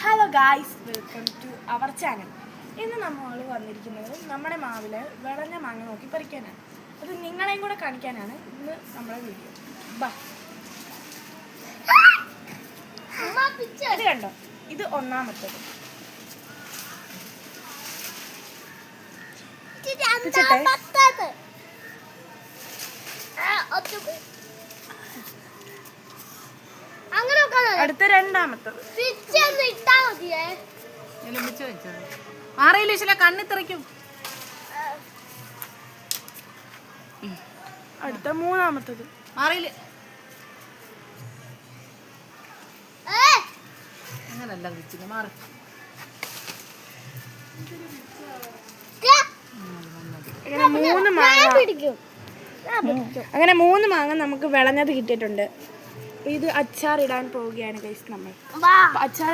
Hello guys, welcome to our channel. ഇന്ന് നമ്മൾ വന്നിരിക്കുന്നത് നമ്മുടെ മാവിൽ വിളഞ്ഞ മാങ്ങ നോക്കി പറിക്കാനാണ്. അത് നിങ്ങളെയും കൂടെ കാണിക്കാനാണ് ഇന്ന് നമ്മുടെ വീഡിയോ. ഇത് കണ്ടോ, ഇത് ഒന്നാമത്തത്. അടുത്ത രണ്ടാമത്തത്. കണ്ണിത്തിറയ്ക്കും. അടുത്ത മൂന്നാമത്തത്. മാറിയില്ല, അങ്ങനല്ല വെച്ചില്ല, മാറി. അങ്ങനെ മൂന്ന് മാങ്ങ നമുക്ക് വിളഞ്ഞത് കിട്ടിയിട്ടുണ്ട്. ഇത് അച്ചാർ ഇടാൻ പോവുകയാണ് ഗൈസ്. നമ്മൾ അച്ചാർ